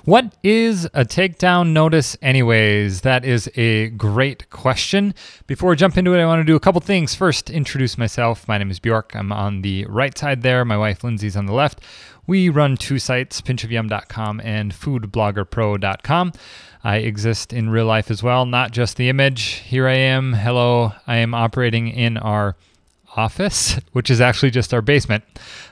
What is a takedown notice anyways? That is a great question. Before we jump into it, I want to do a couple things. First, introduce myself. My name is Bjork. I'm on the right side there. My wife Lindsay's on the left. We run two sites, pinchofyum.com and foodbloggerpro.com. I exist in real life as well, not just the image. Here I am. Hello. I am operating in our office, which is actually just our basement.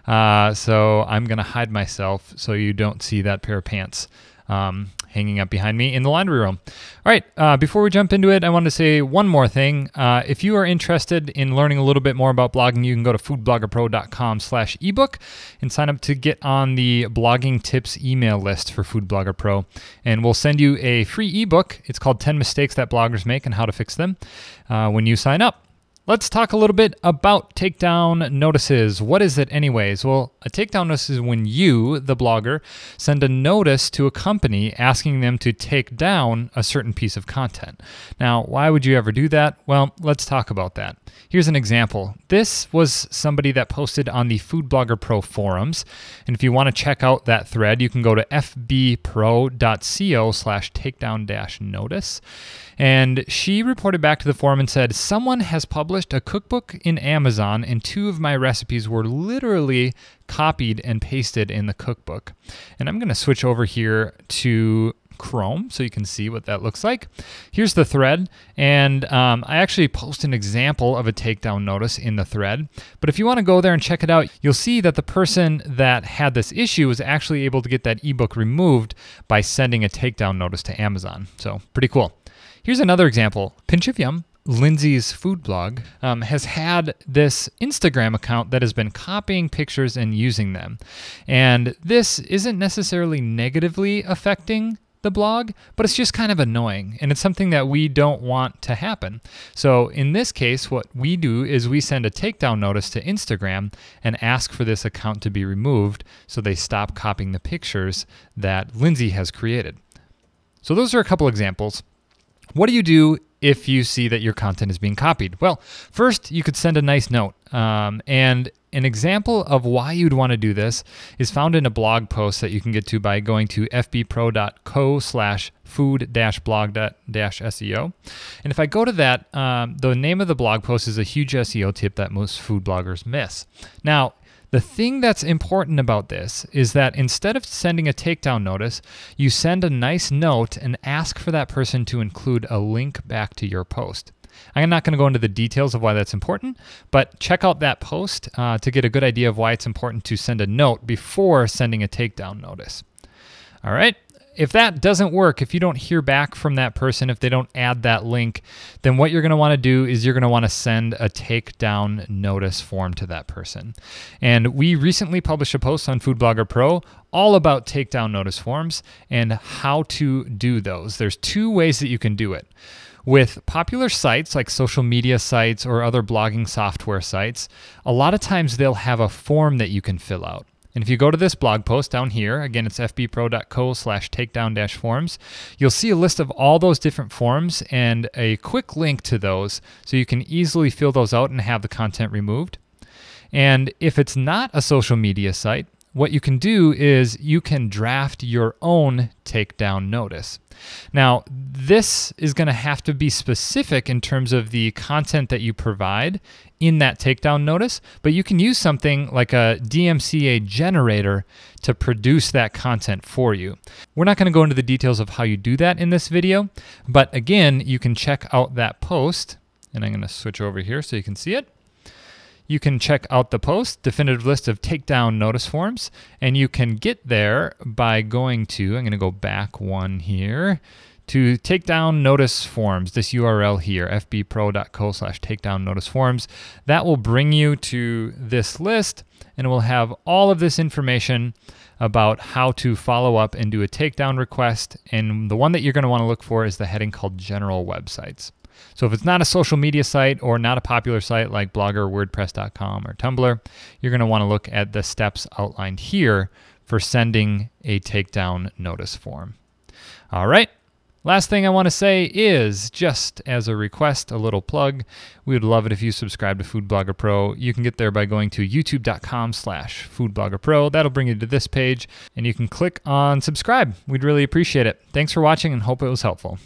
So I'm going to hide myself so you don't see that pair of pants hanging up behind me in the laundry room. All right, before we jump into it, I want to say one more thing. If you are interested in learning a little bit more about blogging, you can go to foodbloggerpro.com/ebook and sign up to get on the blogging tips email list for Food Blogger Pro. And we'll send you a free ebook. It's called 10 Mistakes That Bloggers Make and How to Fix Them when you sign up. Let's talk a little bit about takedown notices. What is it anyways? Well, a takedown notice is when you, the blogger, send a notice to a company asking them to take down a certain piece of content. Now, why would you ever do that? Well, let's talk about that. Here's an example. This was somebody that posted on the Food Blogger Pro forums. And if you want to check out that thread, you can go to fbpro.co/takedown-notice. And she reported back to the forum and said, someone has published a cookbook in Amazon and 2 of my recipes were literally copied and pasted in the cookbook. And I'm going to switch over here to Chrome so you can see what that looks like. Here's the thread, and I actually post an example of a takedown notice in the thread. But if you want to go there and check it out, you'll see that the person that had this issue was actually able to get that ebook removed by sending a takedown notice to Amazon. So pretty cool. Here's another example. Pinch of Yum, Lindsay's food blog, has had this Instagram account that has been copying pictures and using them. And this isn't necessarily negatively affecting the blog, but it's just kind of annoying. And it's something that we don't want to happen. So in this case, what we do is we send a takedown notice to Instagram and ask for this account to be removed so they stop copying the pictures that Lindsay has created. So those are a couple examples. What do you do if you see that your content is being copied? Well, first, you could send a nice note. And an example of why you'd want to do this is found in a blog post that you can get to by going to fbpro.co/food-blog-SEO. And if I go to that, the name of the blog post is a huge SEO tip that most food bloggers miss. Now, the thing that's important about this is that instead of sending a takedown notice, you send a nice note and ask for that person to include a link back to your post. I'm not going to go into the details of why that's important, but check out that post to get a good idea of why it's important to send a note before sending a takedown notice. All right. If that doesn't work, if you don't hear back from that person, if they don't add that link, then what you're going to want to do is you're going to want to send a takedown notice form to that person. And we recently published a post on Food Blogger Pro all about takedown notice forms and how to do those. There's 2 ways that you can do it. With popular sites like social media sites or other blogging software sites, a lot of times they'll have a form that you can fill out. And if you go to this blog post down here, again, it's fbpro.co/takedown-forms, you'll see a list of all those different forms and a quick link to those so you can easily fill those out and have the content removed. And if it's not a social media site, what you can do is you can draft your own takedown notice. Now, this is going to have to be specific in terms of the content that you provide in that takedown notice, but you can use something like a DMCA generator to produce that content for you. We're not going to go into the details of how you do that in this video, but again, you can check out that post, and I'm going to switch over here so you can see it. You can check out the post, definitive list of takedown notice forms, and you can get there by going to, I'm going to go back one here, to takedown notice forms, this URL here, fbpro.co/takedown notice forms. That will bring you to this list, and it will have all of this information about how to follow up and do a takedown request. And the one that you're going to want to look for is the heading called General Websites. So if it's not a social media site or not a popular site like Blogger, WordPress.com, or Tumblr, you're going to want to look at the steps outlined here for sending a takedown notice form. All right, Last thing I want to say is, just as a request, a little plug, we would love it if you subscribe to Food Blogger Pro. You can get there by going to youtube.com/foodbloggerpro. That'll bring you to this page, and you can click on subscribe. We'd really appreciate it. Thanks for watching and hope it was helpful.